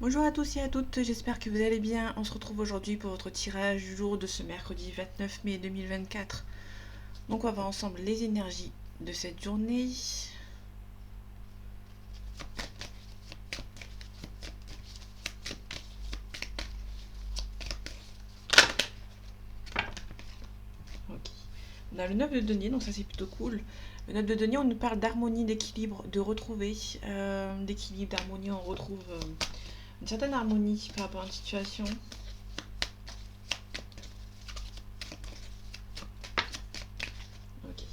Bonjour à tous et à toutes, j'espère que vous allez bien. On se retrouve aujourd'hui pour votre tirage du jour de ce mercredi 29 mai 2024. Donc on va voir ensemble les énergies de cette journée. Ok. On a le 9 de denier, donc ça c'est plutôt cool. Le 9 de denier, on nous parle d'harmonie, d'équilibre, de retrouver d'équilibre, d'harmonie. On retrouve une certaine harmonie par rapport à une situation. Ok.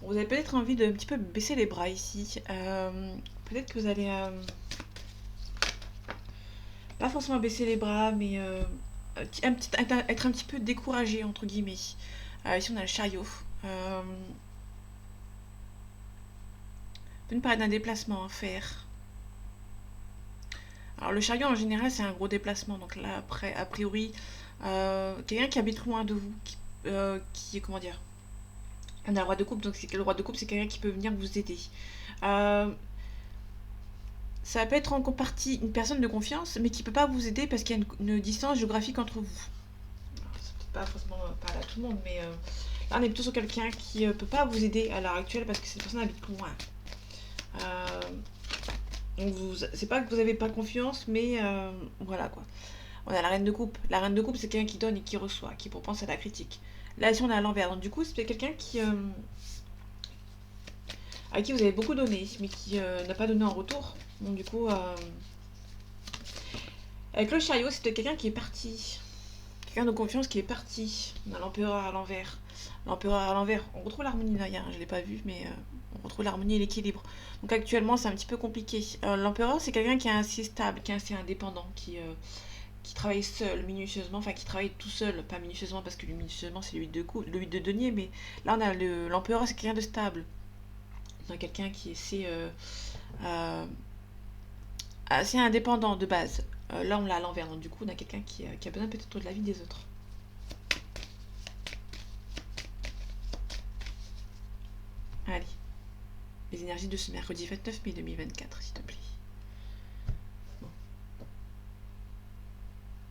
Bon, vous avez peut-être envie de un petit peu baisser les bras ici. Peut-être que vous allez pas forcément baisser les bras, mais être un petit peu découragé, entre guillemets. Ici, on a le chariot. Peut nous parler d'un déplacement à faire. Alors, le chariot, en général, c'est un gros déplacement. Donc là, après, a priori, quelqu'un qui habite loin de vous, qui comment dire, on a le roi de coupe, donc le roi de coupe, c'est quelqu'un qui peut venir vous aider. Euh, Ça peut être en partie une personne de confiance, mais qui peut pas vous aider parce qu'il y a une distance géographique entre vous. Alors, ça peut pas forcément parler à tout le monde, mais là, on est plutôt sur quelqu'un qui peut pas vous aider à l'heure actuelle parce que cette personne habite loin. Euh, donc, c'est pas que vous avez pas confiance, mais voilà quoi. On a la reine de coupe. La reine de coupe, c'est quelqu'un qui donne et qui reçoit, qui pense à la critique. Là, si on est à l'envers, donc du coup, c'est quelqu'un à qui vous avez beaucoup donné, mais qui n'a pas donné en retour. Donc du coup, avec le chariot, c'était quelqu'un qui est parti. Quelqu'un de confiance qui est parti. On a l'empereur à l'envers. L'empereur à l'envers. On retrouve l'harmonie derrière. Je l'ai pas vu, mais on retrouve l'harmonie et l'équilibre. Donc actuellement, c'est un petit peu compliqué. L'empereur, c'est quelqu'un qui est assez stable, qui est assez indépendant, qui travaille seul, minutieusement. Enfin, qui travaille tout seul. Pas minutieusement, parce que minutieusement, c'est le 8 de denier. Mais là, on a l'empereur, c'est quelqu'un de stable. On a quelqu'un qui est euh, assez indépendant de base. Là, on l'a à l'envers. Donc, du coup, on a quelqu'un qui a besoin peut-être de la vie des autres. Allez. Les énergies de ce mercredi 29 mai 2024, s'il te plaît. Bon.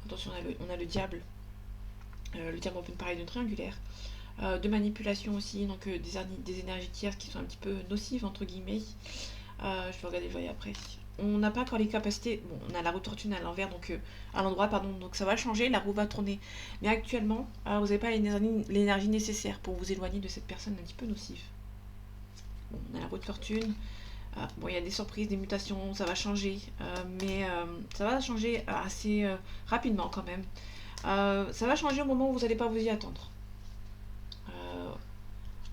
Attention, on a le diable. Le diable, on peut parler de triangulaire. De manipulation aussi, donc des énergies tierces qui sont un petit peu nocives, entre guillemets. Je vais regarder le voyage après. On n'a pas encore les capacités. Bon, on a la roue de fortune à l'envers, donc à l'endroit, pardon. Donc ça va changer, la roue va tourner. Mais actuellement, vous n'avez pas l'énergie nécessaire pour vous éloigner de cette personne un petit peu nocive. Bon, on a la roue de fortune. Bon, il y a des surprises, des mutations, ça va changer, mais ça va changer assez rapidement quand même. Ça va changer au moment où vous n'allez pas vous y attendre.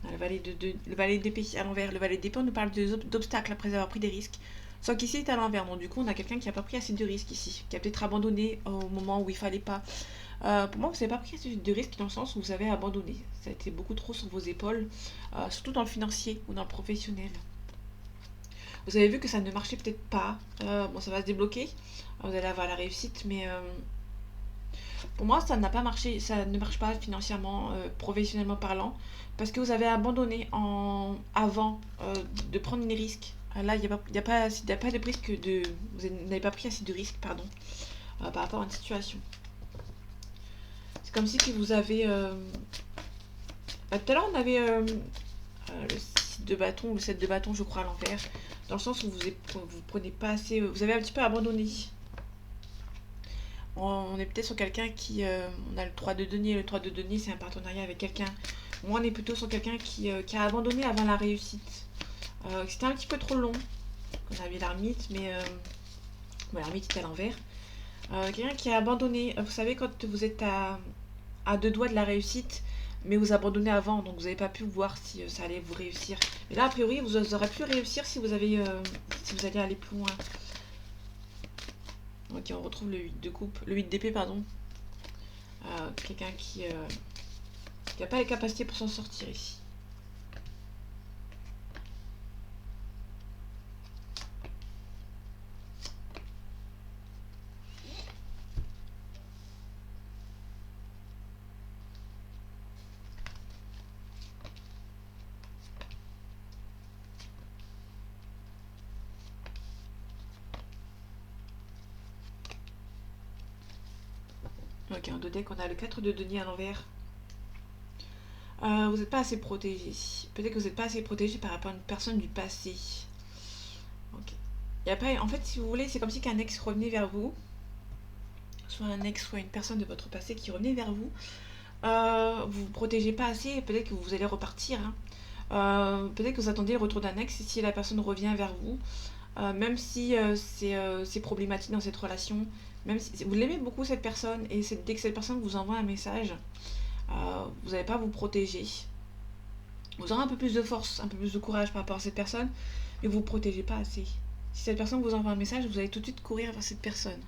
On a le valet d'épée à l'envers. Le valet d'épée, on nous parle d'obstacles après avoir pris des risques. Sauf qu'ici, c'est à l'envers. Donc, du coup, on a quelqu'un qui n'a pas pris assez de risques ici, qui a peut-être abandonné au moment où il fallait pas. Pour moi, vous n'avez pas pris assez de risques dans le sens où vous avez abandonné. Ça a été beaucoup trop sur vos épaules, surtout dans le financier ou dans le professionnel. Vous avez vu que ça ne marchait peut-être pas. Bon, ça va se débloquer. Vous allez avoir la réussite, mais pour moi, ça n'a pas marché. Ça ne marche pas financièrement, professionnellement parlant, parce que vous avez abandonné avant de prendre les risques. Là, il n'y a, y a pas de risque de. Vous n'avez pas pris assez de risques, pardon, par rapport à une situation. C'est comme si que vous avez. Tout à l'heure, on avait le 6 de bâton ou le 7 de bâton, je crois, à l'envers, dans le sens où vous prenez pas assez. Vous avez un petit peu abandonné. On est peut-être sur quelqu'un qui. On a le 3 de denier. Le 3 de denier, c'est un partenariat avec quelqu'un. Moi, on est plutôt sur quelqu'un qui a abandonné avant la réussite. C'était un petit peu trop long. On avait l'ermite, mais. Bon, l'ermite était à l'envers. Quelqu'un qui a abandonné. Vous savez, quand vous êtes à deux doigts de la réussite, mais vous abandonnez avant, donc vous n'avez pas pu voir si ça allait vous réussir. Mais là, a priori, vous aurez pu réussir si vous allez aller plus loin. Ok, on retrouve le 8 de coupe, le 8 d'épée, pardon. Quelqu'un qui n'a pas les capacités pour s'en sortir ici. Ok, en 2 decks, on a le 4 de denier à l'envers. Vous n'êtes pas assez protégé. Peut-être que vous n'êtes pas assez protégé par rapport à une personne du passé. Ok. Et après, en fait, si vous voulez, c'est comme si qu'un ex revenait vers vous. Soit un ex, soit une personne de votre passé qui revenait vers vous. Vous vous protégez pas assez et peut-être que vous allez repartir, hein. Peut-être que vous attendez le retour d'un ex si la personne revient vers vous. Même si c'est problématique dans cette relation, même si vous l'aimez beaucoup cette personne et dès que cette personne vous envoie un message, vous n'allez pas vous protéger. Vous aurez un peu plus de force, un peu plus de courage par rapport à cette personne, mais vous ne vous protégez pas assez. Si cette personne vous envoie un message, vous allez tout de suite courir vers cette personne.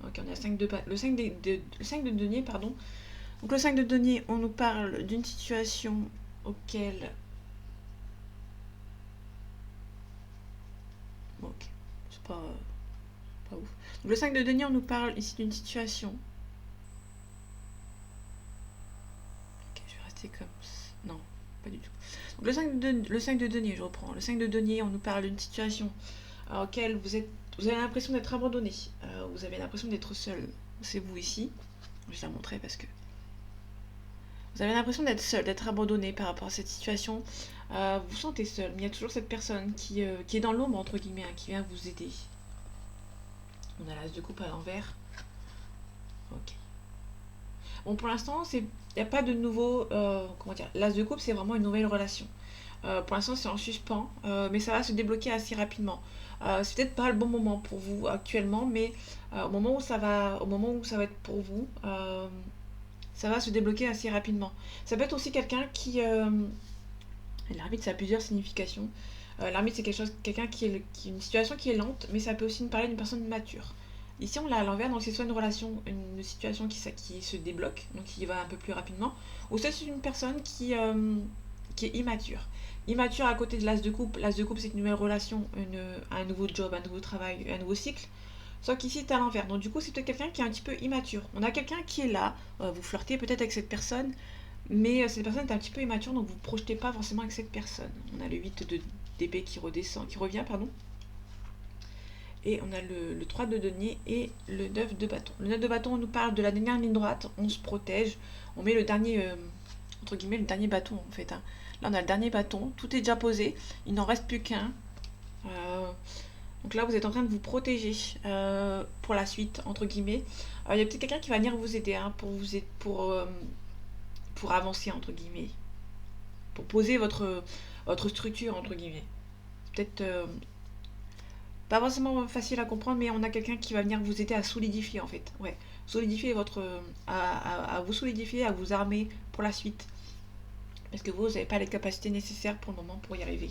Ok, on a le 5 de denier, pardon. Donc le 5 de denier, on nous parle d'une situation auquel... Bon, ok, c'est pas ouf. Donc le 5 de denier, on nous parle ici d'une situation... Ok, je vais rester comme ça. Non, pas du tout. Donc le 5 de denier, je reprends. Le 5 de denier, on nous parle d'une situation auquel vous avez l'impression d'être abandonné. Vous avez l'impression d'être seul. C'est vous ici. Je vais la montrer parce que... Vous avez l'impression d'être seul, d'être abandonné par rapport à cette situation. Vous vous sentez seul, mais il y a toujours cette personne qui est dans l'ombre, entre guillemets, hein, qui vient vous aider. On a l'as de coupe à l'envers. Ok. Bon, pour l'instant, il n'y a pas de nouveau... comment dire, l'as de coupe, c'est vraiment une nouvelle relation. Pour l'instant, c'est en suspens, mais ça va se débloquer assez rapidement. C'est peut-être pas le bon moment pour vous actuellement, mais au moment où ça va être pour vous, ça va se débloquer assez rapidement. Ça peut être aussi quelqu'un qui... L'arbitre, ça a plusieurs significations. L'arbitre, c'est quelqu'un qui est une situation qui est lente, mais ça peut aussi nous parler d'une personne mature. Ici, on l'a à l'envers, donc c'est soit une situation qui se débloque, donc qui va un peu plus rapidement, ou soit c'est une personne qui est immature. Immature à côté de l'as de coupe. L'as de coupe, c'est une nouvelle relation, un nouveau job, un nouveau travail, un nouveau cycle. Sauf qu'ici, c'est à l'envers. Donc, du coup, c'est peut-être quelqu'un qui est un petit peu immature. On a quelqu'un qui est là, vous flirtez peut-être avec cette personne, mais cette personne est un petit peu immature, donc vous ne projetez pas forcément avec cette personne. On a le 8 d'épée qui revient, pardon. Et on a le 3 de denier et le 9 de bâton. Le 9 de bâton, on nous parle de la dernière ligne droite, on se protège, on met le dernier, entre guillemets, le dernier bâton en fait, hein. Là, on a le dernier bâton, tout est déjà posé, il n'en reste plus qu'un. Donc là, vous êtes en train de vous protéger pour la suite, entre guillemets. Il y a peut-être quelqu'un qui va venir vous aider, hein, pour avancer, entre guillemets. Pour poser votre structure, entre guillemets. C'est peut-être pas forcément facile à comprendre, mais on a quelqu'un qui va venir vous aider à solidifier, en fait. Ouais, solidifier à vous solidifier, à vous armer pour la suite. Parce que vous n'avez pas les capacités nécessaires pour le moment pour y arriver.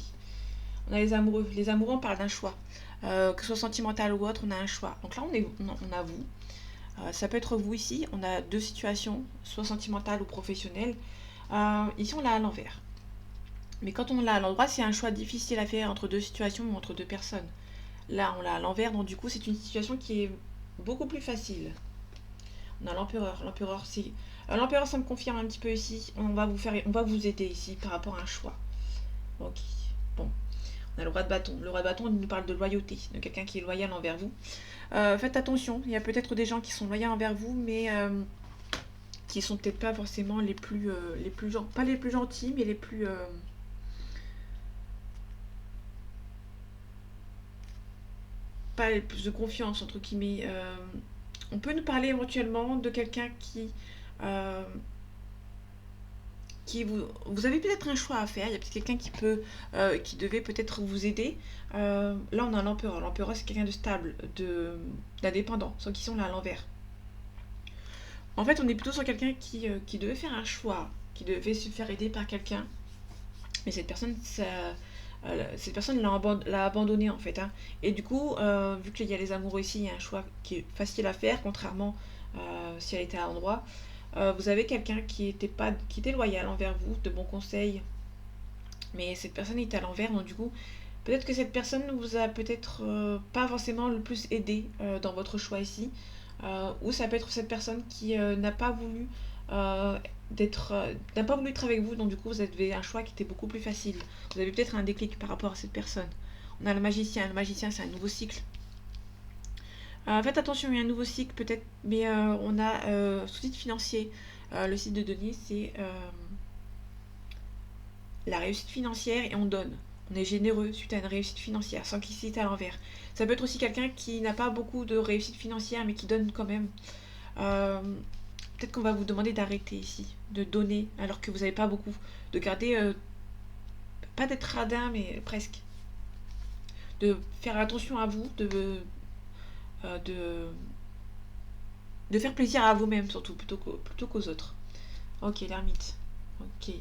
On a les amoureux. Les amoureux, on parle d'un choix. Que ce soit sentimental ou autre, on a un choix. Donc là, on a vous. Ça peut être vous ici. On a deux situations, soit sentimentale ou professionnelle. Ici, on l'a à l'envers. Mais quand on l'a à l'endroit, c'est un choix difficile à faire entre deux situations ou entre deux personnes. Là, on l'a à l'envers, donc du coup, c'est une situation qui est beaucoup plus facile. On a l'empereur. L'empereur, ça me confirme un petit peu ici. On va vous aider ici par rapport à un choix. Ok. Bon. On a le roi de bâton. Le roi de bâton, il nous parle de loyauté, de quelqu'un qui est loyal envers vous. Faites attention, il y a peut-être des gens qui sont loyaux envers vous, mais qui sont peut-être pas forcément les plus pas les plus gentils, mais les plus pas les plus de confiance entre guillemets. On peut nous parler éventuellement de quelqu'un euh, vous avez peut-être un choix à faire. Il y a peut-être quelqu'un qui devait peut-être vous aider. Là, on a l'empereur. L'empereur, c'est quelqu'un de stable, d'indépendant, sans qu'ils sont là à l'envers. En fait, on est plutôt sur quelqu'un qui devait faire un choix, qui devait se faire aider par quelqu'un. Mais cette personne l'a abandonné en fait, hein. Et du coup, vu qu'il y a les amoureux ici, il y a un choix qui est facile à faire, contrairement si elle était à l'endroit. Vous avez quelqu'un qui était loyal envers vous, de bons conseils, mais cette personne est à l'envers, donc du coup, peut-être que cette personne vous a peut-être pas forcément le plus aidé dans votre choix ici, ou ça peut être cette personne qui n'a pas voulu euh, n'a pas voulu être avec vous, donc du coup vous avez un choix qui était beaucoup plus facile. Vous avez peut-être un déclic par rapport à cette personne. On a le magicien c'est un nouveau cycle. Faites attention, il y a un nouveau cycle peut-être, mais on a sous-titre financier. Le site de Denis, c'est la réussite financière et on donne. On est généreux suite à une réussite financière, sans qu'il cite à l'envers. Ça peut être aussi quelqu'un qui n'a pas beaucoup de réussite financière, mais qui donne quand même. Euh, Peut-être qu'on va vous demander d'arrêter ici, de donner alors que vous n'avez pas beaucoup. De garder, pas d'être radin, mais presque. De faire attention à vous, euh, de, de faire plaisir à vous-même surtout, plutôt qu'aux autres. Ok, l'ermite. Ok.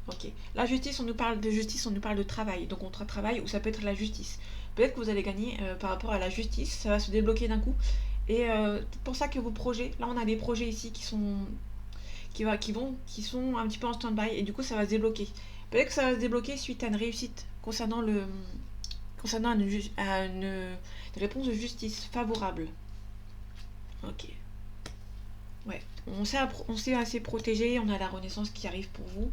Ok. La justice, on nous parle de justice, on nous parle de travail. Donc contrat de travail ou ça peut être la justice. Peut-être que vous allez gagner par rapport à la justice, ça va se débloquer d'un coup. Et c'est pour ça que vos projets, là on a des projets ici qui sont un petit peu en stand-by et du coup ça va se débloquer. Peut-être que ça va se débloquer suite à une réussite concernant une réponse de justice favorable. Ok. Ouais. On s'est assez protégé, on a la renaissance qui arrive pour vous.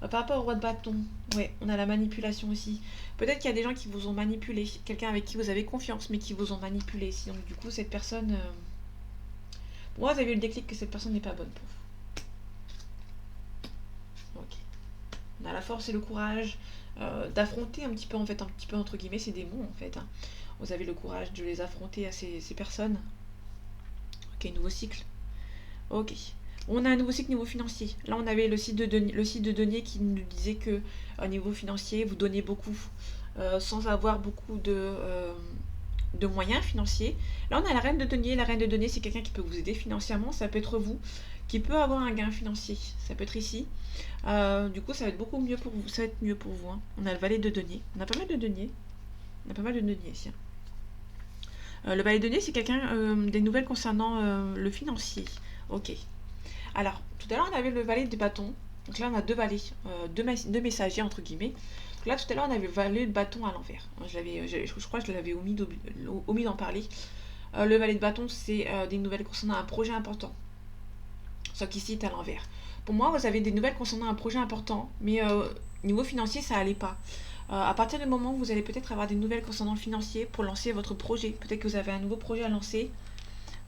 Par rapport au roi de bâton, ouais, on a la manipulation aussi. Peut-être qu'il y a des gens qui vous ont manipulé, quelqu'un avec qui vous avez confiance, mais qui vous ont manipulé. Si donc du coup cette personne, pour moi, vous avez eu le déclic que cette personne n'est pas bonne pour vous. Ok. On a la force et le courage d'affronter un petit peu en fait, un petit peu entre guillemets, ces démons en fait, hein. Vous avez le courage de les affronter à ces personnes. Ok, nouveau cycle. Ok. On a un nouveau cycle niveau financier. Là, on avait le site de Denier qui nous disait que au niveau financier, vous donnez beaucoup sans avoir beaucoup de moyens financiers. Là, on a la reine de denier. La reine de denier, c'est quelqu'un qui peut vous aider financièrement. Ça peut être vous qui peut avoir un gain financier. Ça peut être ici. Du coup, ça va être beaucoup mieux pour vous. Ça va être mieux pour vous, hein. On a le valet de denier. On a pas mal de deniers. On a pas mal de deniers ici, hein. Le valet de denier, c'est quelqu'un des nouvelles concernant le financier. Ok. Alors, tout à l'heure, on avait le valet des bâtons. Donc là, on a deux valets, deux messagers, entre guillemets. Donc là, tout à l'heure, on avait le valet de bâton à l'envers. Je crois que je l'avais omis d'en parler. Le valet de bâton, c'est des nouvelles concernant un projet important. Sauf qu'ici, c'est à l'envers. Pour moi, vous avez des nouvelles concernant un projet important, mais niveau financier, ça allait pas. À partir du moment où vous allez peut-être avoir des nouvelles concernant le financier pour lancer votre projet, peut-être que vous avez un nouveau projet à lancer.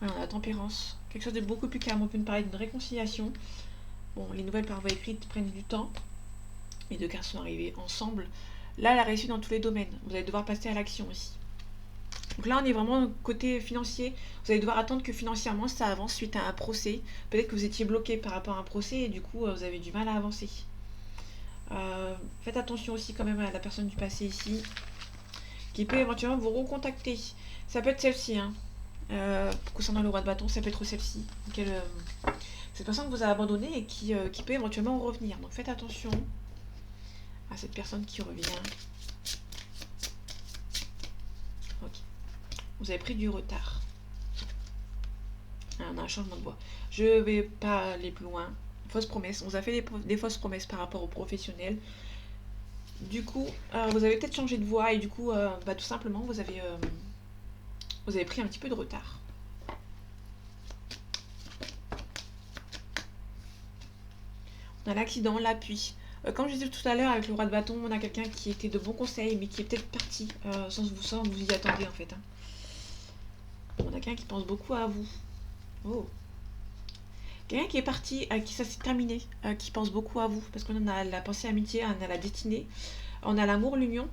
Ouais, on a la tempérance. Quelque chose de beaucoup plus calme. On peut nous parler d'une réconciliation. Bon, les nouvelles par voie écrite prennent du temps. Les deux cartes sont arrivées ensemble. Là, elle a réussi dans tous les domaines. Vous allez devoir passer à l'action aussi. Donc là, on est vraiment côté financier. Vous allez devoir attendre que financièrement, ça avance suite à un procès. Peut-être que vous étiez bloqué par rapport à un procès et du coup, vous avez du mal à avancer. Faites attention aussi quand même à la personne du passé ici, qui peut éventuellement vous recontacter. Ça peut être celle-ci, hein. Concernant le roi de bâton, ça peut être celle-ci. Cette personne que vous a abandonné et qui peut éventuellement revenir. Donc faites attention à cette personne qui revient. Ok. Vous avez pris du retard. Ah, on a un changement de voix. Je vais pas aller plus loin. Fausse promesse. On vous a fait des fausses promesses par rapport aux professionnels. Du coup, vous avez peut-être changé de voix et du coup, tout simplement, vous avez pris un petit peu de retard. On a l'accident, l'appui. Comme je disais tout à l'heure avec le roi de bâton, on a quelqu'un qui était de bons conseils mais qui est peut-être parti sans vous y attendez en fait, hein. On a quelqu'un qui pense beaucoup à vous. Oh. Quelqu'un qui est parti, qui ça s'est terminé, qui pense beaucoup à vous. Parce qu'on a la pensée amitié, on a la destinée, on a l'amour, l'union.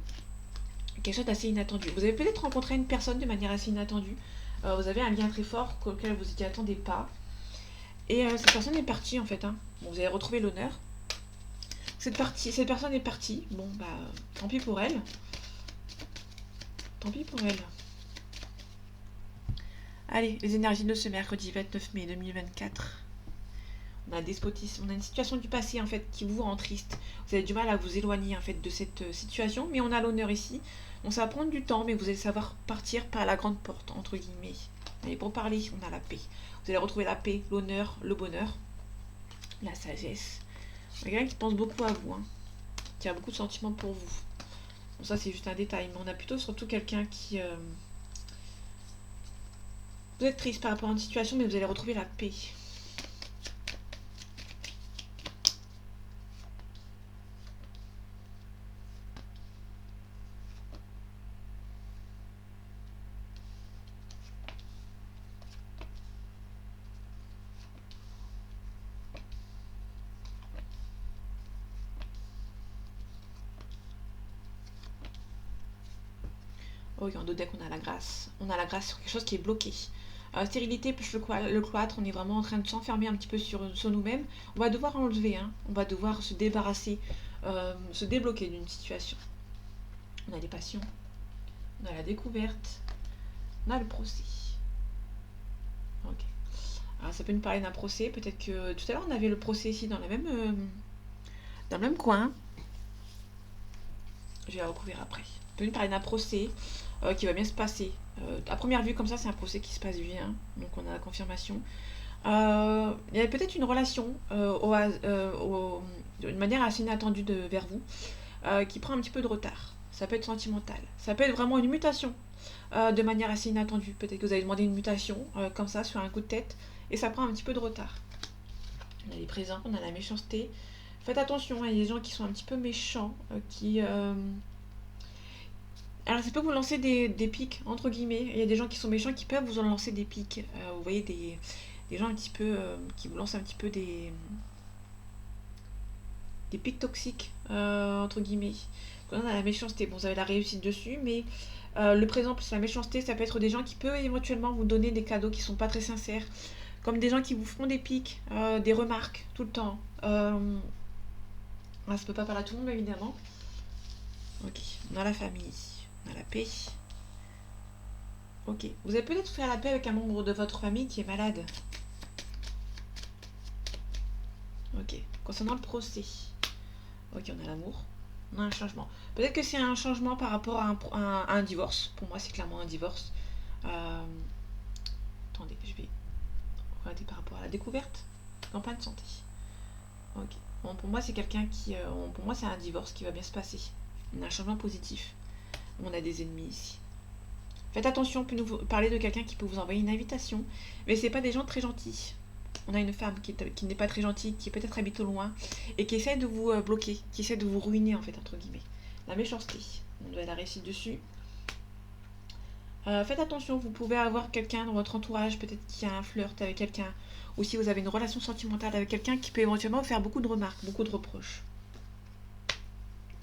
Quelque chose d'assez inattendu. Vous avez peut-être rencontré une personne de manière assez inattendue. Vous avez un lien très fort auquel vous n'y attendez pas. Et cette personne est partie en fait, hein. Bon, vous avez retrouvé l'honneur. Cette personne est partie. Bon, tant pis pour elle. Tant pis pour elle. Allez, les énergies de ce mercredi 29 mai 2024. On a un despotisme, on a une situation du passé en fait qui vous rend triste. Vous avez du mal à vous éloigner en fait de cette situation, mais on a l'honneur ici. Bon, ça va prendre du temps, mais vous allez savoir partir par la grande porte, entre guillemets. Allez, pour parler, on a la paix. Vous allez retrouver la paix, l'honneur, le bonheur, la sagesse. Quelqu'un qui pense beaucoup à vous, hein, qui a beaucoup de sentiments pour vous. Bon, ça c'est juste un détail, mais on a plutôt surtout quelqu'un qui... Vous êtes triste par rapport à une situation, mais vous allez retrouver la paix. Ok, en dos deck, on a la grâce. On a la grâce sur quelque chose qui est bloqué. Stérilité plus le cloître, on est vraiment en train de s'enfermer un petit peu sur nous-mêmes. On va devoir enlever, hein. On va devoir se débarrasser, se débloquer d'une situation. On a les passions, on a la découverte, on a le procès. Ok. Alors ça peut nous parler d'un procès, peut-être que tout à l'heure on avait le procès ici dans le même coin. Je vais la recouvrir après. Ça peut nous parler d'un procès qui va bien se passer. À première vue, comme ça, c'est un procès qui se passe bien. Donc on a la confirmation. Il y a peut-être une relation d'une manière assez inattendue vers vous qui prend un petit peu de retard. Ça peut être sentimental. Ça peut être vraiment une mutation de manière assez inattendue. Peut-être que vous avez demandé une mutation comme ça sur un coup de tête et ça prend un petit peu de retard. On a les présents, on a la méchanceté. Faites attention, il y a des gens qui sont un petit peu méchants, alors ça peut vous lancer des pics, entre guillemets. Il y a des gens qui sont méchants qui peuvent vous en lancer des pics. Vous voyez des gens un petit peu qui vous lancent un petit peu des pics toxiques, entre guillemets. Donc, on a la méchanceté. Bon, vous avez la réussite dessus, mais le présent plus la méchanceté, ça peut être des gens qui peuvent éventuellement vous donner des cadeaux qui sont pas très sincères. Comme des gens qui vous font des pics, des remarques tout le temps. Ça peut pas parler à tout le monde, évidemment. Ok, on a la famille, on a la paix. Ok, vous allez peut-être faire la paix avec un membre de votre famille qui est malade. Ok, concernant le procès. Ok, on a l'amour, on a un changement. Peut-être que c'est un changement par rapport à un divorce. Pour moi, c'est clairement un divorce. Euh, Attendez, je vais regarder par rapport à la découverte. Campagne de santé. Ok. Bon, pour moi, c'est quelqu'un qui... pour moi, c'est un divorce qui va bien se passer. On a un changement positif. On a des ennemis ici. Faites attention, on peut nous parler de quelqu'un qui peut vous envoyer une invitation, mais c'est pas des gens très gentils. On a une femme qui n'est pas très gentille, qui peut-être habite au loin, et qui essaie de vous bloquer, qui essaie de vous ruiner, en fait, entre guillemets. La méchanceté, on doit la réussir dessus. Faites attention, vous pouvez avoir quelqu'un dans votre entourage, peut-être qui a un flirt avec quelqu'un, ou si vous avez une relation sentimentale avec quelqu'un qui peut éventuellement vous faire beaucoup de remarques, beaucoup de reproches.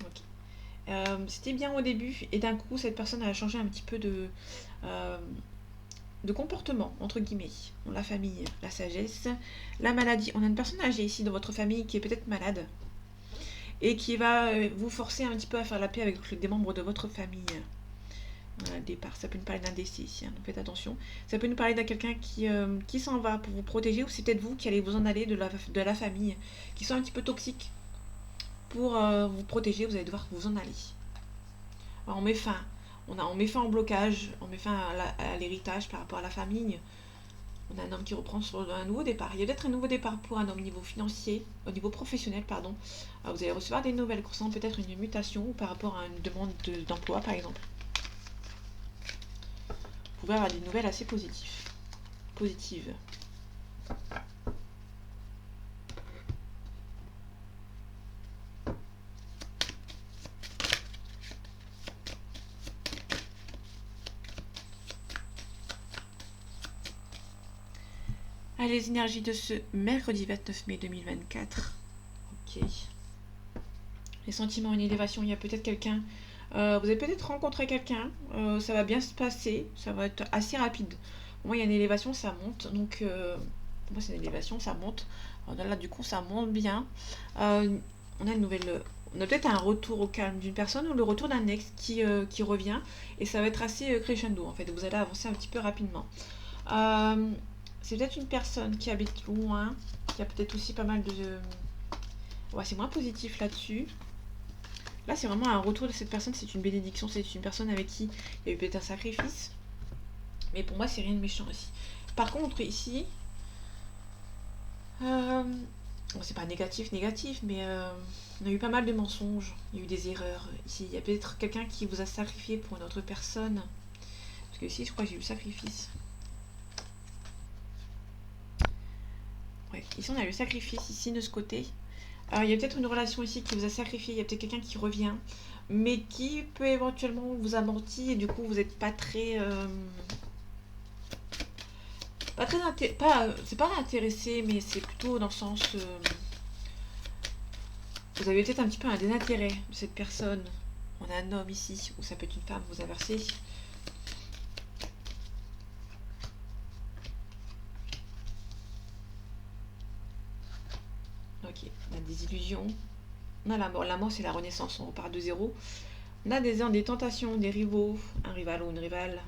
Ok. C'était bien au début, et d'un coup, cette personne a changé un petit peu euh, de comportement, entre guillemets. On a la famille, la sagesse, la maladie. On a une personne âgée ici dans votre famille qui est peut-être malade et qui va vous forcer un petit peu à faire la paix avec des membres de votre famille. Voilà, le départ, ça peut nous parler d'un décès ici, hein, donc faites attention. Ça peut nous parler d'un quelqu'un qui s'en va pour vous protéger, ou c'est peut-être vous qui allez vous en aller de la famille, qui sont un petit peu toxiques pour vous protéger, vous allez devoir vous en aller. Alors, on met fin. On met fin au blocage, on met fin à l'héritage par rapport à la famille. On a un homme qui reprend sur un nouveau départ. Il y a peut-être un nouveau départ pour un homme au niveau financier, au niveau professionnel, pardon. Alors, vous allez recevoir des nouvelles concernant peut-être une mutation ou par rapport à une demande d'emploi, par exemple. Vous pouvez avoir des nouvelles assez positives. Allez, les énergies de ce mercredi 29 mai 2024. Ok. Les sentiments, une élévation, il y a peut-être quelqu'un. Vous allez peut-être rencontrer quelqu'un. Ça va bien se passer. Ça va être assez rapide. Pour moi, il y a une élévation, ça monte. Donc, pour moi, c'est une élévation, ça monte. Alors, là, du coup, ça monte bien. On a une nouvelle. On a peut-être un retour au calme d'une personne ou le retour d'un ex qui revient. Et ça va être assez crescendo, en fait. Vous allez avancer un petit peu rapidement. C'est peut-être une personne qui habite loin, qui a peut-être aussi pas mal de... Ouais, c'est moins positif là-dessus. Là, c'est vraiment un retour de cette personne, c'est une bénédiction, c'est une personne avec qui il y a eu peut-être un sacrifice. Mais pour moi, c'est rien de méchant ici. Par contre, ici... Bon, c'est pas négatif, mais on a eu pas mal de mensonges, il y a eu des erreurs. Ici, il y a peut-être quelqu'un qui vous a sacrifié pour une autre personne. Parce que ici, je crois que j'ai eu sacrifice. Ouais, ici on a le sacrifice ici de ce côté. Il y a peut-être une relation ici qui vous a sacrifié, il y a peut-être quelqu'un qui revient, mais qui peut éventuellement vous a menti et du coup vous n'êtes pas très... c'est pas intéressé, mais c'est plutôt dans le sens... vous avez peut-être un petit peu un désintérêt de cette personne. On a un homme ici, ou ça peut être une femme, vous inversez. des illusions. On a la mort. La mort, c'est la renaissance. On repart de zéro. On a des tentations, des rivaux, un rival ou une rivale.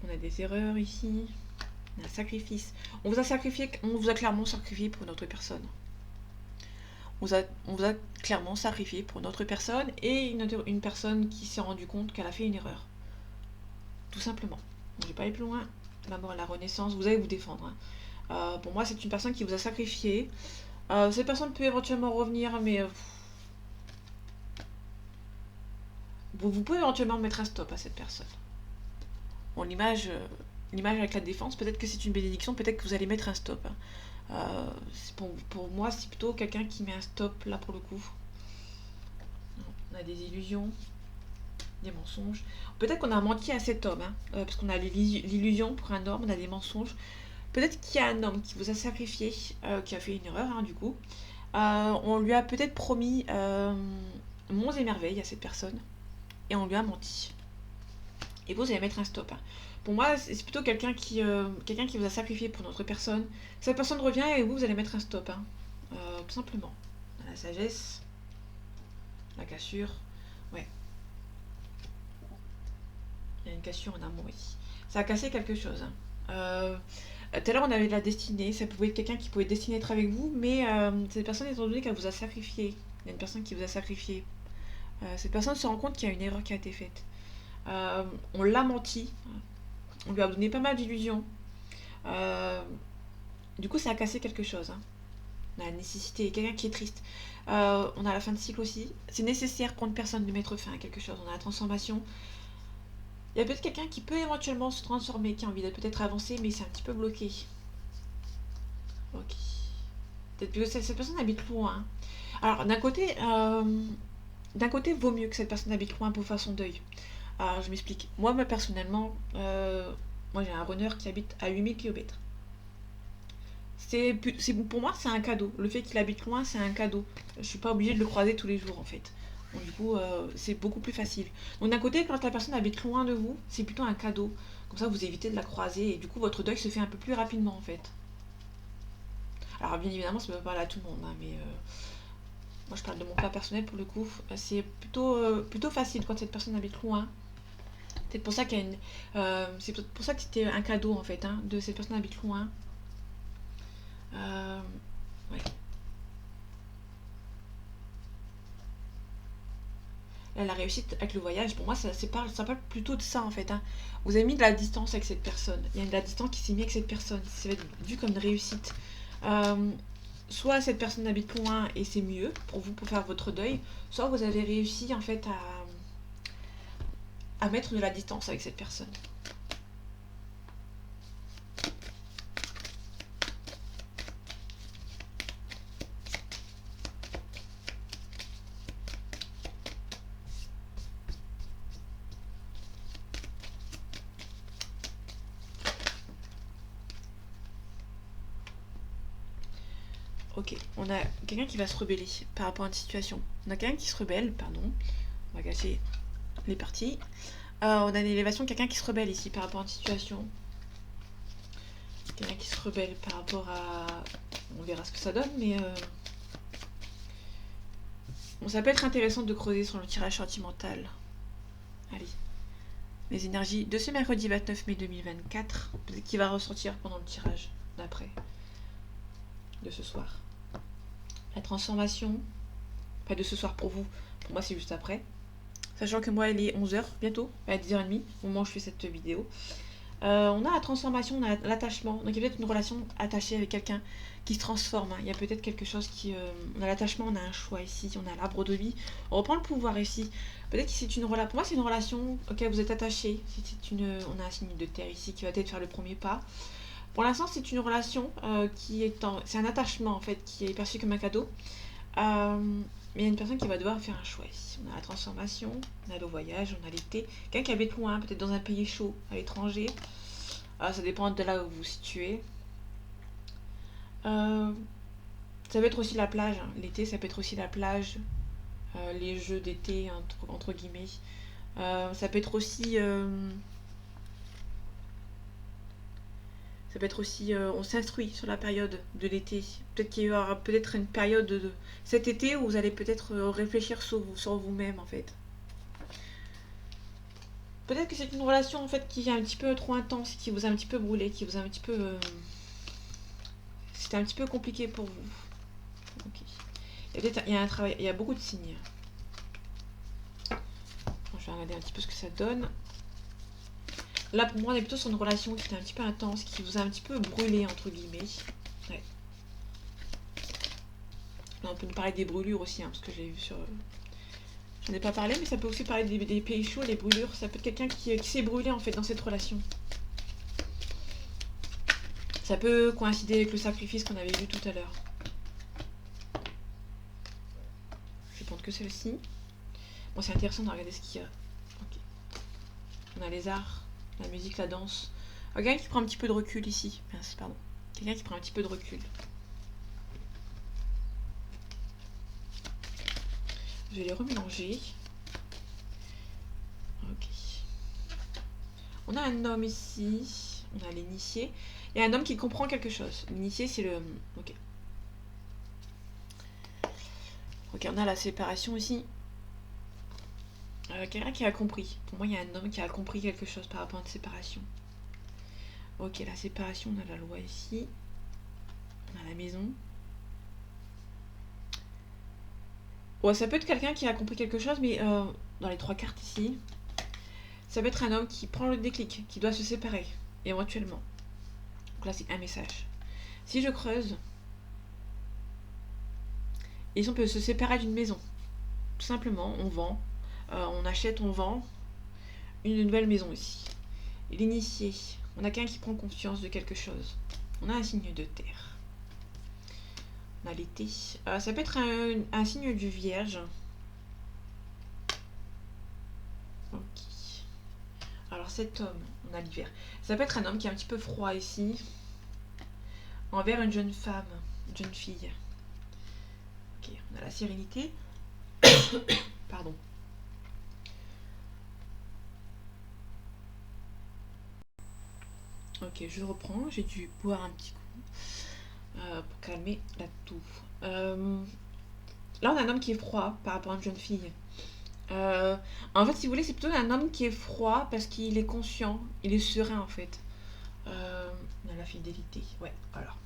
On a des erreurs ici. On a un sacrifice. On vous a sacrifié, on vous a clairement sacrifié pour une autre personne. On vous a clairement sacrifié pour une autre personne et une personne qui s'est rendue compte qu'elle a fait une erreur. Tout simplement. Je vais pas aller plus loin. La mort et la renaissance, vous allez vous défendre. Hein. Pour moi, c'est une personne qui vous a sacrifié. Cette personne peut éventuellement revenir, mais vous pouvez éventuellement mettre un stop à cette personne. Bon, l'image avec la défense, peut-être que c'est une bénédiction, peut-être que vous allez mettre un stop. Hein. Pour moi, c'est plutôt quelqu'un qui met un stop là pour le coup. On a des illusions, des mensonges. Peut-être qu'on a menti à cet homme, hein, parce qu'on a l'illusion pour un homme, on a des mensonges. Peut-être qu'il y a un homme qui vous a sacrifié, qui a fait une erreur, hein, du coup. On lui a peut-être promis monts et merveilles à cette personne, et on lui a menti. Et vous allez mettre un stop. Hein. Pour moi, c'est plutôt quelqu'un qui vous a sacrifié pour une autre personne. Cette personne revient et vous allez mettre un stop. Hein. Tout simplement. La sagesse, la cassure. Ouais. Il y a une cassure en amour ici. Ça a cassé quelque chose. Hein. Tout à l'heure, on avait de la destinée. Ça pouvait être quelqu'un qui pouvait destiner être avec vous, mais cette personne, étant donné qu'elle vous a sacrifié, il y a une personne qui vous a sacrifié. Cette personne se rend compte qu'il y a une erreur qui a été faite. On l'a menti. On lui a donné pas mal d'illusions. Du coup, ça a cassé quelque chose. Hein. On a la nécessité. Quelqu'un qui est triste. On a la fin de cycle aussi. C'est nécessaire pour une personne de mettre fin à quelque chose. On a la transformation. Il y a peut-être quelqu'un qui peut éventuellement se transformer, qui a envie d'être peut-être avancé, mais c'est un petit peu bloqué. Ok. Peut-être que cette personne habite loin. Alors, d'un côté, vaut mieux que cette personne habite loin pour faire son deuil. Alors, je m'explique. Moi, personnellement, moi j'ai un runner qui habite à 8000 km. Pour moi, c'est un cadeau. Le fait qu'il habite loin, c'est un cadeau. Je suis pas obligée de le croiser tous les jours, en fait. Donc, du coup, c'est beaucoup plus facile. Donc, d'un côté, quand la personne habite loin de vous, c'est plutôt un cadeau. Comme ça, vous évitez de la croiser et du coup, votre deuil se fait un peu plus rapidement, en fait. Alors, bien évidemment, ça ne peut pas parler à tout le monde, hein, mais moi, je parle de mon cas personnel pour le coup. C'est plutôt facile quand cette personne habite loin. C'est pour ça qu'il y a c'est pour ça que c'était un cadeau en fait, hein, de cette personne habite loin. Ouais. Là, la réussite avec le voyage, pour moi, ça parle plutôt de ça en fait. Hein. Vous avez mis de la distance avec cette personne. Il y a de la distance qui s'est mise avec cette personne. Ça va être vu comme une réussite. Soit cette personne habite loin et c'est mieux pour vous pour faire votre deuil, soit vous avez réussi en fait à mettre de la distance avec cette personne. Ok, on a quelqu'un qui va se rebeller par rapport à une situation. On a quelqu'un qui se rebelle, pardon. On va cacher les parties. On a une élévation, quelqu'un qui se rebelle ici par rapport à une situation. Quelqu'un qui se rebelle par rapport à... On verra ce que ça donne, mais... Bon, ça peut être intéressant de creuser sur le tirage sentimental. Allez. Les énergies de ce mercredi 29 mai 2024, peut-être qu'il va ressortir pendant le tirage d'après. De ce soir. La transformation, pas de ce soir pour vous, pour moi c'est juste après. Sachant que moi elle est 11h bientôt, à 10h30 au moment où je fais cette vidéo. On a la transformation, on a l'attachement. Donc il y a peut-être une relation attachée avec quelqu'un qui se transforme. Hein. Il y a peut-être quelque chose qui... on a l'attachement, on a un choix ici, on a l'arbre de vie. On reprend le pouvoir ici. Peut-être que c'est une relation... Pour moi c'est une relation auquel vous êtes attaché. On a un signe de terre ici qui va peut-être faire le premier pas. Pour l'instant c'est une relation qui est en... C'est un attachement en fait qui est perçu comme un cadeau. Mais il y a une personne qui va devoir faire un choix ici. On a la transformation, on a le voyage, on a l'été. Quelqu'un qui habite loin, peut-être dans un pays chaud, à l'étranger. Ça dépend de là où vous vous situez. Ça peut être aussi la plage. Hein. L'été, ça peut être aussi la plage. Les jeux d'été, entre guillemets. Ça peut être aussi... Ça peut être aussi, on s'instruit sur la période de l'été. Peut-être qu'il y aura peut-être une période cet été où vous allez peut-être réfléchir sur vous-même en fait. Peut-être que c'est une relation en fait qui est un petit peu trop intense, qui vous a un petit peu brûlé, qui vous a un petit peu... c'était un petit peu compliqué pour vous. Ok. Il y a un travail, il y a beaucoup de signes. Bon, je vais regarder un petit peu ce que ça donne. Là, pour moi, on est plutôt sur une relation qui est un petit peu intense, qui vous a un petit peu brûlé, entre guillemets. Ouais. Là, on peut nous parler des brûlures aussi, hein, parce que j'ai vu sur... J'en ai pas parlé, mais ça peut aussi parler des pays chauds, les brûlures. Ça peut être quelqu'un qui s'est brûlé, en fait, dans cette relation. Ça peut coïncider avec le sacrifice qu'on avait vu tout à l'heure. Je pense que celle-ci. Bon, c'est intéressant de regarder ce qu'il y a. Okay. On a les arts, la musique, la danse. Quelqu'un qui prend un petit peu de recul ici. Pardon. Quelqu'un qui prend un petit peu de recul. Je vais les remélanger. Ok. On a un homme ici. On a l'initié. Et un homme qui comprend quelque chose. L'initié, c'est le... Ok. Ok, on a la séparation ici. Quelqu'un qui a compris. Pour moi, il y a un homme qui a compris quelque chose par rapport à une séparation. Ok, la séparation, on a la loi ici. On a la maison. Ouais, ça peut être quelqu'un qui a compris quelque chose, mais dans les 3 cartes ici, ça peut être un homme qui prend le déclic, qui doit se séparer, éventuellement. Donc là, c'est un message. Si je creuse, ils on peut se séparer d'une maison. Tout simplement, on vend, on achète, on vend une nouvelle maison ici. L'initié, on a quelqu'un qui prend conscience de quelque chose. On a un signe de terre. On a l'été. Ça peut être un signe du vierge. Ok. Alors cet homme, on a l'hiver. Ça peut être un homme qui est un petit peu froid ici. Envers une jeune femme, une jeune fille. Ok, on a la sérénité. Pardon. Ok, je reprends. J'ai dû boire un petit coup pour calmer la toux. Là, on a un homme qui est froid par rapport à une jeune fille. En fait, si vous voulez, c'est plutôt un homme qui est froid parce qu'il est conscient, il est serein en fait. On a la fidélité. Ouais, alors.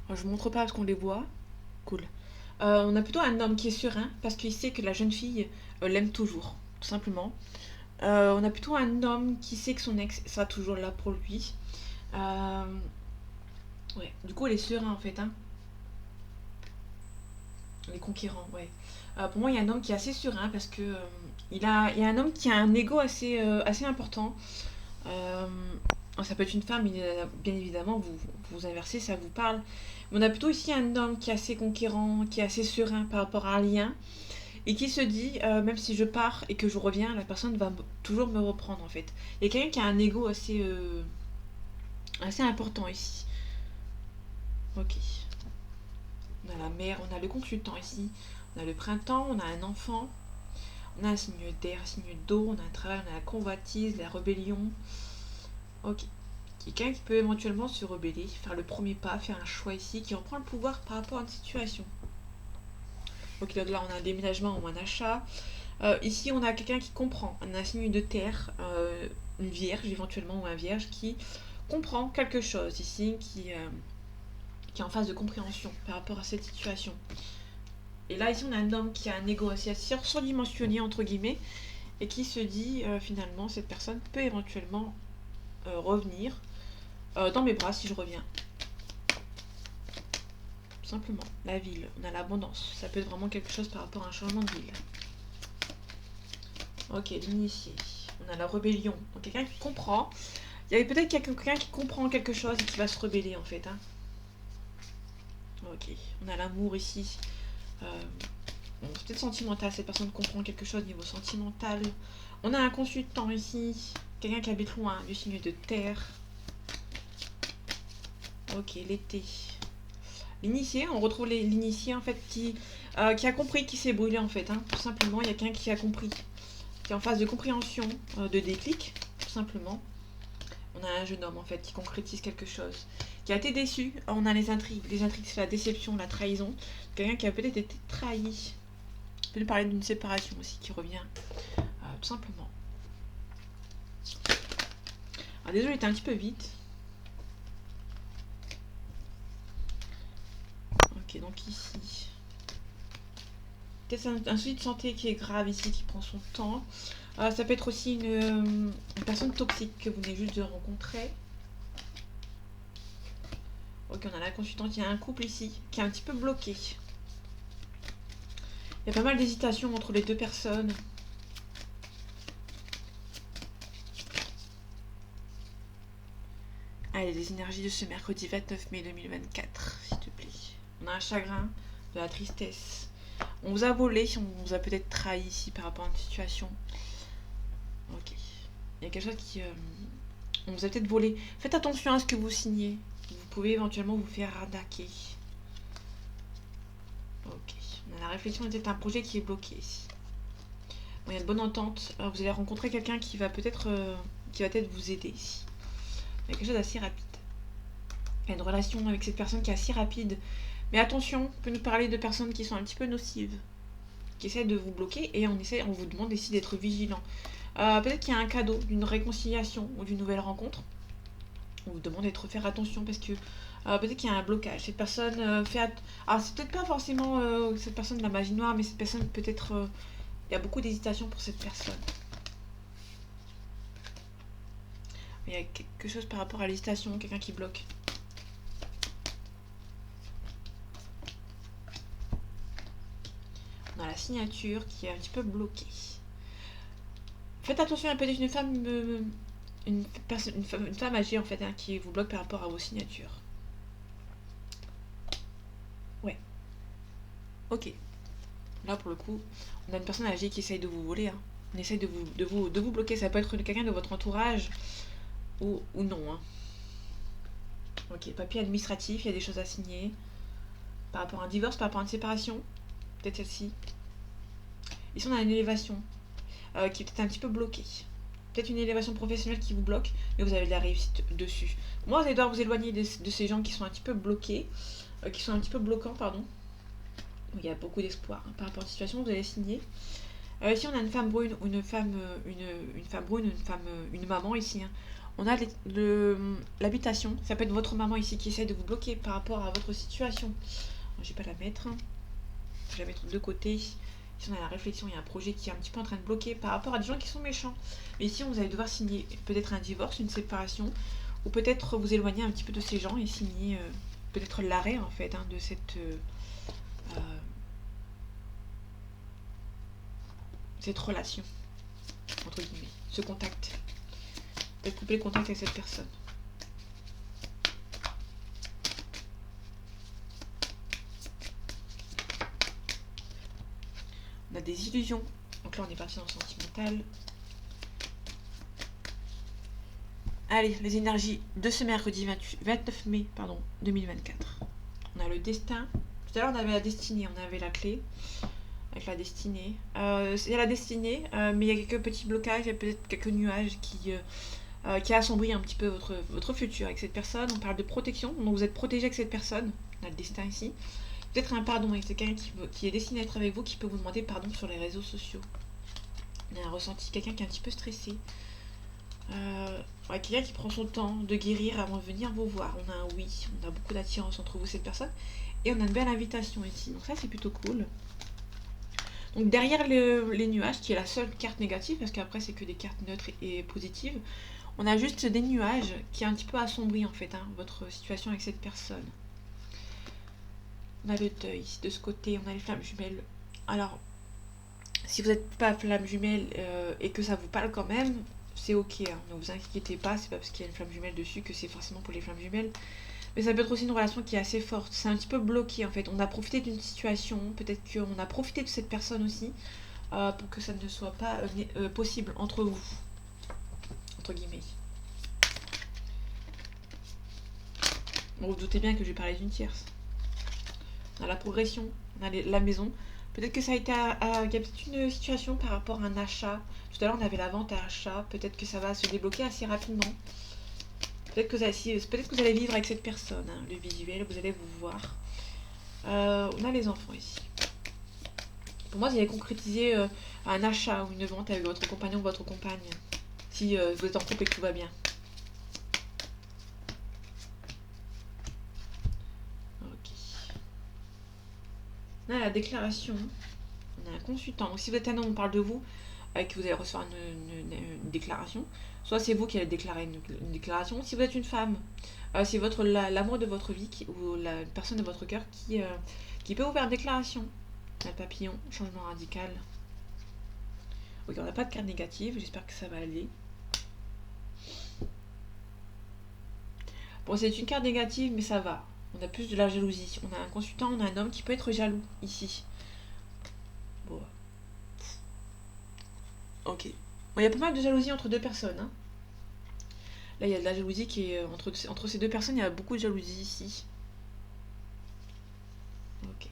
Alors, je vous montre pas parce qu'on les voit. Cool. On a plutôt un homme qui est serein parce qu'il sait que la jeune fille l'aime toujours, tout simplement. On a plutôt un homme qui sait que son ex sera toujours là pour lui. Ouais, du coup, il est serein en fait. Hein. Les conquérants, ouais. Pour moi, il y a un homme qui est assez serein parce que il y a un homme qui a un ego assez important. Euh, Ça peut être une femme, mais bien évidemment, vous inversez, ça vous parle. Mais on a plutôt ici un homme qui est assez conquérant, qui est assez serein par rapport à un lien, et qui se dit, même si je pars et que je reviens, la personne va toujours me reprendre en fait. Il y a quelqu'un qui a un ego assez important ici. Ok. On a la mer, on a le consultant ici, on a le printemps, on a un enfant, on a un signe d'air, un signe d'eau, on a un travail, on a la convoitise, la rébellion. Ok. Quelqu'un qui peut éventuellement se rebeller, faire le premier pas, faire un choix ici, qui reprend le pouvoir par rapport à une situation. Ok, donc là on a un déménagement ou un achat. Ici on a quelqu'un qui comprend, on a un signe de terre, une vierge éventuellement ou un vierge qui comprend quelque chose ici, qui est en phase de compréhension par rapport à cette situation. Et là ici on a un homme qui a un ego assez surdimensionné entre guillemets et qui se dit finalement cette personne peut éventuellement revenir dans mes bras si je reviens. Tout simplement. La ville, on a l'abondance. Ça peut être vraiment quelque chose par rapport à un changement de ville. Ok, l'initié. On a la rébellion. Donc quelqu'un qui comprend. Il y avait peut-être quelqu'un qui comprend quelque chose et qui va se rebeller en fait. Hein. Ok, on a l'amour ici. Bon, c'est peut-être sentimental. Cette personne comprend quelque chose au niveau sentimental. On a un consultant ici. Quelqu'un qui habite loin du signe de terre. Ok, l'été. L'initié, on retrouve l'initié en fait qui a compris, qui s'est brûlé en fait. Hein. Tout simplement, il y a quelqu'un qui a compris. Qui est en phase de compréhension, de déclic, tout simplement. On a un jeune homme en fait qui concrétise quelque chose, qui a été déçu. On a les intrigues. Les intrigues, c'est la déception, la trahison. Quelqu'un qui a peut-être été trahi. On peut nous parler d'une séparation aussi qui revient, tout simplement. Alors désolé, j'étais un petit peu vite. Ok, donc ici. Peut-être un souci de santé qui est grave ici, qui prend son temps. Ça peut être aussi une personne toxique que vous venez juste de rencontrer. Ok, on a la consultante. Il y a un couple ici qui est un petit peu bloqué. Il y a pas mal d'hésitation entre les deux personnes. Allez, les énergies de ce mercredi 29 mai 2024, s'il te plaît. On a un chagrin, de la tristesse. On vous a volé, on vous a peut-être trahi ici par rapport à une situation. Ok. Il y a quelque chose qui... on vous a peut-être volé. Faites attention à ce que vous signez. Vous pouvez éventuellement vous faire arnaquer. Ok. On a la réflexion, peut-être un projet qui est bloqué ici. Bon, il y a une bonne entente. Alors, vous allez rencontrer quelqu'un qui va peut-être vous aider ici. Il y a quelque chose d'assez rapide. Il y a une relation avec cette personne qui est assez rapide. Mais attention, on peut nous parler de personnes qui sont un petit peu nocives, qui essaient de vous bloquer et on vous demande ici d'être vigilant. Peut-être qu'il y a un cadeau d'une réconciliation ou d'une nouvelle rencontre. On vous demande d'être faire attention parce que peut-être qu'il y a un blocage. Cette personne alors c'est peut-être pas forcément cette personne de la magie noire, mais cette personne peut-être... il y a beaucoup d'hésitation pour cette personne. Il y a quelque chose par rapport à l'hésitation, quelqu'un qui bloque. On a la signature qui est un petit peu bloquée. Faites attention, il y a peut-être une femme âgée en fait qui vous bloque par rapport à vos signatures. Ouais. Ok. Là pour le coup, on a une personne âgée qui essaye de vous voler. On essaye de vous bloquer. Ça peut être quelqu'un de votre entourage ou non. Ok, papier administratif, il y a des choses à signer. Par rapport à un divorce, par rapport à une séparation. Peut-être celle-ci. Ici on a une élévation qui est peut-être un petit peu bloquée. Peut-être une élévation professionnelle qui vous bloque, mais vous avez de la réussite dessus. Moi, vous allez devoir vous éloigner de ces gens qui sont un petit peu bloqués, qui sont un petit peu bloquants, pardon. Il y a beaucoup d'espoir par rapport à la situation, vous allez signer. Ici, on a une femme brune ou une maman ici. On a l'habitation, ça peut être votre maman ici qui essaie de vous bloquer par rapport à votre situation. Je vais pas la mettre. Je vais la mettre de côté. Ici, on a la réflexion, il y a un projet qui est un petit peu en train de bloquer par rapport à des gens qui sont méchants. Mais ici, vous allez devoir signer peut-être un divorce, une séparation, ou peut-être vous éloigner un petit peu de ces gens et signer peut-être l'arrêt en fait de cette relation, entre guillemets, ce contact. Peut-être couper le contact avec cette personne. On a des illusions. Donc là, on est parti dans le sentimental. Allez, les énergies de ce mercredi 29 mai 2024. On a le destin. Tout à l'heure, on avait la destinée, on avait la clé. Avec la destinée. Il y a la destinée, mais il y a quelques petits blocages, il y a peut-être quelques nuages qui assombrit un petit peu votre futur avec cette personne. On parle de protection, donc vous êtes protégé avec cette personne. On a le destin ici. Peut-être un pardon avec quelqu'un qui est destiné à être avec vous, qui peut vous demander pardon sur les réseaux sociaux. On a un ressenti, quelqu'un qui est un petit peu stressé. Quelqu'un qui prend son temps de guérir avant de venir vous voir. On a un oui, on a beaucoup d'attirance entre vous et cette personne. Et on a une belle invitation ici, donc ça c'est plutôt cool. Donc derrière les nuages, qui est la seule carte négative, parce qu'après c'est que des cartes neutres et positives, on a juste des nuages qui est un petit peu assombri en fait, votre situation avec cette personne. On a le deuil ici de ce côté, on a les flammes jumelles. Alors, si vous n'êtes pas flamme jumelle et que ça vous parle quand même, c'est ok, ne vous inquiétez pas, c'est pas parce qu'il y a une flamme jumelle dessus que c'est forcément pour les flammes jumelles. Mais ça peut être aussi une relation qui est assez forte. C'est un petit peu bloqué en fait. On a profité d'une situation, peut-être qu'on a profité de cette personne aussi, pour que ça ne soit pas possible entre vous. Entre guillemets. Bon, vous doutez bien que je vais parler d'une tierce. On a la progression, on a la maison. Peut-être que ça a été il y a peut-être une situation par rapport à un achat. Tout à l'heure on avait la vente à achat. Peut-être que ça va se débloquer assez rapidement. Peut-être que, peut-être que vous allez vivre avec cette personne, hein, le visuel, vous allez vous voir. On a les enfants ici. Pour moi, vous allez concrétiser un achat ou une vente avec votre compagnon ou votre compagne. Si vous êtes en couple et que tout va bien. Ok. On a la déclaration. On a un consultant. Donc si vous êtes un homme, on parle de vous, que vous allez recevoir une déclaration. Soit c'est vous qui allez déclarer une déclaration. Si vous êtes une femme, c'est l'amour de votre vie ou la personne de votre cœur qui peut vous faire une déclaration. Un papillon, changement radical. Ok, on n'a pas de carte négative, j'espère que ça va aller. Bon, c'est une carte négative, mais ça va. On a plus de la jalousie. On a un consultant, on a un homme qui peut être jaloux ici. Bon. Ok. Bon, il y a pas mal de jalousie entre deux personnes. Hein. Là, il y a de la jalousie qui est entre ces deux personnes, il y a beaucoup de jalousie ici. Ok.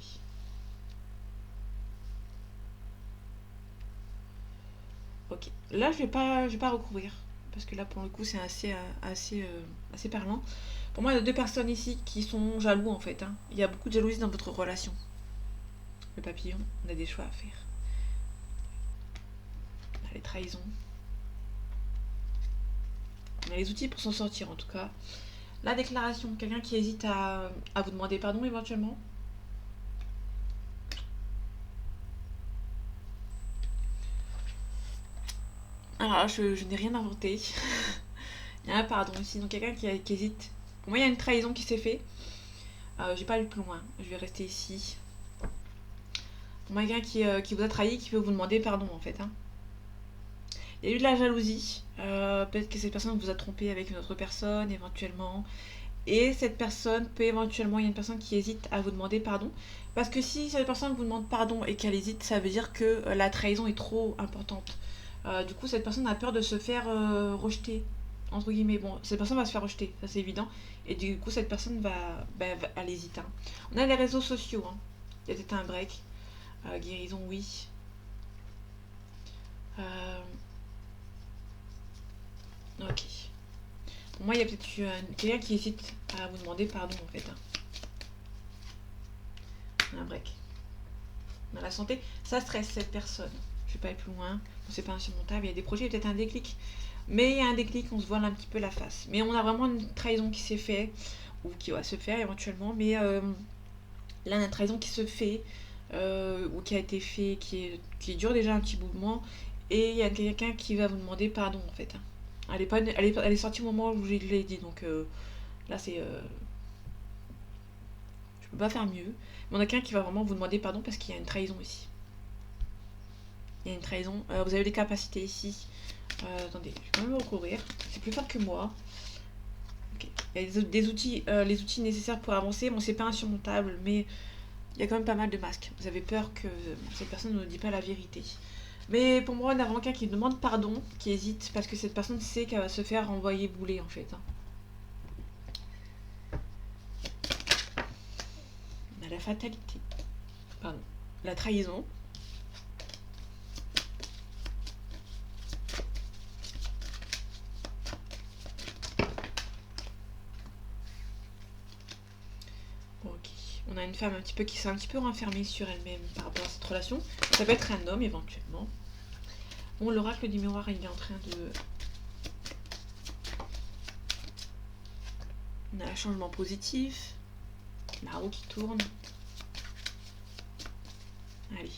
Ok. Là, je vais pas recouvrir. Parce que là, pour le coup, c'est assez parlant. Pour moi, il y a deux personnes ici qui sont jaloux, en fait. Hein. Il y a beaucoup de jalousie dans votre relation. Le papillon, on a des choix à faire. On a les trahisons. On a les outils pour s'en sortir, en tout cas. La déclaration, quelqu'un qui hésite à vous demander pardon, éventuellement. Alors là, je n'ai rien inventé. Il y a un pardon ici, donc quelqu'un qui hésite. Pour moi, il y a une trahison qui s'est faite. J'ai pas lu plus loin, je vais rester ici. Pour moi, quelqu'un qui vous a trahi, qui veut vous demander pardon en fait. Hein. Il y a eu de la jalousie. Peut-être que cette personne vous a trompé avec une autre personne, éventuellement. Et cette personne peut éventuellement, il y a une personne qui hésite à vous demander pardon. Parce que si cette personne vous demande pardon et qu'elle hésite, ça veut dire que la trahison est trop importante. Du coup, cette personne a peur de se faire rejeter. Entre guillemets, bon, cette personne va se faire rejeter, ça c'est évident. Et du coup, cette personne elle hésite. Hein. On a les réseaux sociaux. Hein. Il y a peut-être un break. Guérison, oui. Euh, ok. Pour moi, il y a peut-être quelqu'un qui hésite à vous demander pardon en fait. Hein. Un break. Dans la santé, ça stresse cette personne. Je vais pas aller plus loin. Bon, c'est pas insurmontable. Il y a des projets, peut-être un déclic. Mais il y a un déclic, on se voile un petit peu la face. Mais on a vraiment une trahison qui s'est faite, ou qui va se faire éventuellement. Mais là, une trahison qui se fait, ou qui a été fait, qui dure déjà un petit moment. Et il y a quelqu'un qui va vous demander pardon en fait. Hein. Elle est sortie au moment où je l'ai dit. Donc là, je peux pas faire mieux. Mais on a quelqu'un qui va vraiment vous demander pardon parce qu'il y a une trahison ici. Il y a une trahison. Vous avez des capacités ici. Attendez, je vais quand même recouvrir. C'est plus fort que moi. Okay. Il y a des outils, les outils nécessaires pour avancer. Bon, c'est pas insurmontable, mais il y a quand même pas mal de masques. Vous avez peur que cette personne ne dit pas la vérité. Mais pour moi, on a vraiment quelqu'un qui demande pardon, qui hésite, parce que cette personne sait qu'elle va se faire envoyer bouler en fait. Hein. On a la fatalité. Pardon. La trahison. Ok. On a une femme un petit peu qui s'est un petit peu renfermée sur elle-même par rapport à cette relation. Ça peut être un homme éventuellement. Bon, l'oracle du miroir, il est en train de... On a un changement positif. La roue qui tourne. Allez.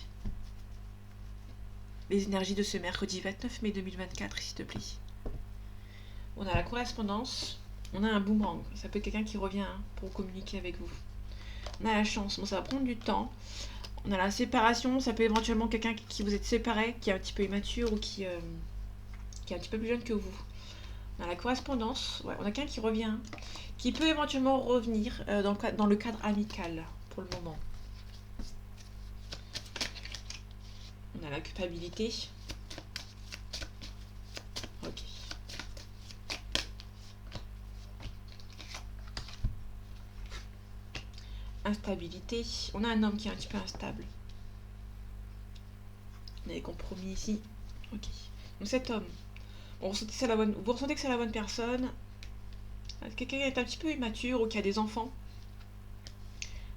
Les énergies de ce mercredi 29 mai 2024, s'il te plaît. On a la correspondance. On a un boomerang. Ça peut être quelqu'un qui revient hein, pour communiquer avec vous. On a la chance. Bon, ça va prendre du temps. On a la séparation. Ça peut éventuellement quelqu'un qui vous êtes séparé, qui est un petit peu immature ou qui est un petit peu plus jeune que vous. On a la correspondance. Ouais, on a quelqu'un qui revient. Qui peut éventuellement revenir dans le cadre amical pour le moment. On a la culpabilité. Ok. Instabilité. On a un homme qui est un petit peu instable. On a des compromis ici. Ok. Donc cet homme, vous ressentez que c'est la bonne personne. Quelqu'un est un petit peu immature ou qui a des enfants.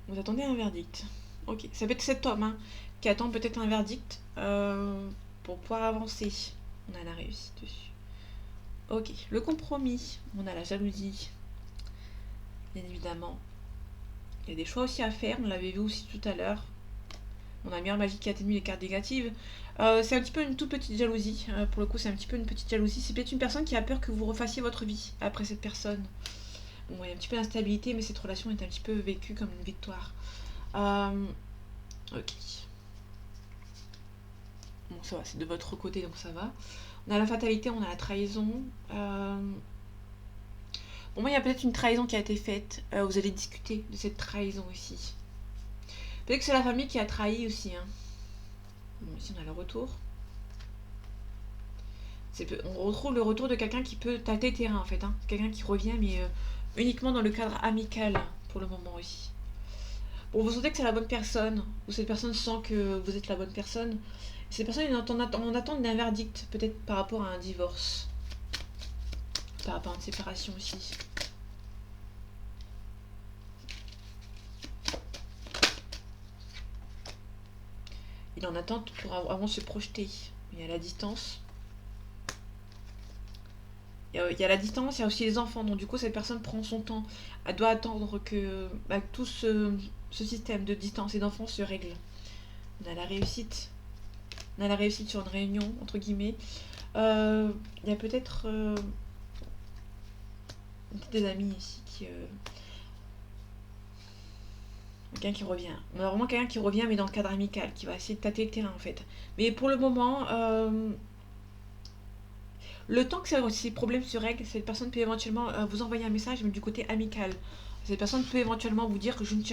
Vous attendez un verdict. Ok, ça peut être cet homme hein, qui attend peut-être un verdict pour pouvoir avancer. On a la réussite dessus. Ok, le compromis. On a la jalousie. Bien évidemment. Il y a des choix aussi à faire, on l'avait vu aussi tout à l'heure. On a meilleure magie qui atténue les cartes négatives. C'est un petit peu une toute petite jalousie. Pour le coup, c'est un petit peu une petite jalousie. C'est peut-être une personne qui a peur que vous refassiez votre vie après cette personne. Bon, il y a un petit peu d'instabilité, mais cette relation est un petit peu vécue comme une victoire. Ok. Bon, ça va, c'est de votre côté, donc ça va. On a la fatalité, on a la trahison. Pour moi, il y a peut-être une trahison qui a été faite. Vous allez discuter de cette trahison aussi. Peut-être que c'est la famille qui a trahi aussi. Hein. Bon, ici, on a le retour. On retrouve le retour de quelqu'un qui peut tâter terrain, en fait. Hein. Quelqu'un qui revient, mais uniquement dans le cadre amical, pour le moment aussi. Bon, vous sentez que c'est la bonne personne, ou cette personne sent que vous êtes la bonne personne. Cette personne est en attente d'un verdict, peut-être par rapport à un divorce. Par rapport à une séparation aussi. Il est en attente pour avant de se projeter. Il y a la distance. Il y a la distance, il y a aussi les enfants. Donc du coup, cette personne prend son temps. Elle doit attendre que tout ce système de distance et d'enfants se règle. On a la réussite. On a la réussite sur une réunion, entre guillemets. Il y a peut-être des amis ici qui... quelqu'un qui revient. On a vraiment quelqu'un qui revient, mais dans le cadre amical, qui va essayer de tâter le terrain, en fait. Mais pour le moment, le temps que ces problèmes se règlent, cette personne peut éventuellement vous envoyer un message, mais du côté amical. Cette personne peut éventuellement vous dire que je ne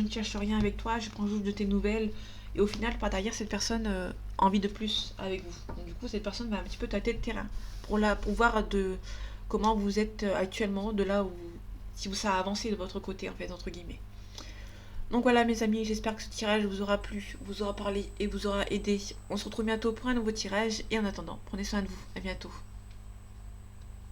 cherche rien avec toi, je prends juste de tes nouvelles. Et au final, par derrière, cette personne a envie de plus avec vous. Donc, du coup, cette personne va un petit peu tâter le terrain pour voir comment vous êtes actuellement, de là où si ça a avancé de votre côté, en fait, entre guillemets. Donc voilà mes amis, j'espère que ce tirage vous aura plu, vous aura parlé et vous aura aidé. On se retrouve bientôt pour un nouveau tirage et en attendant, prenez soin de vous. À bientôt.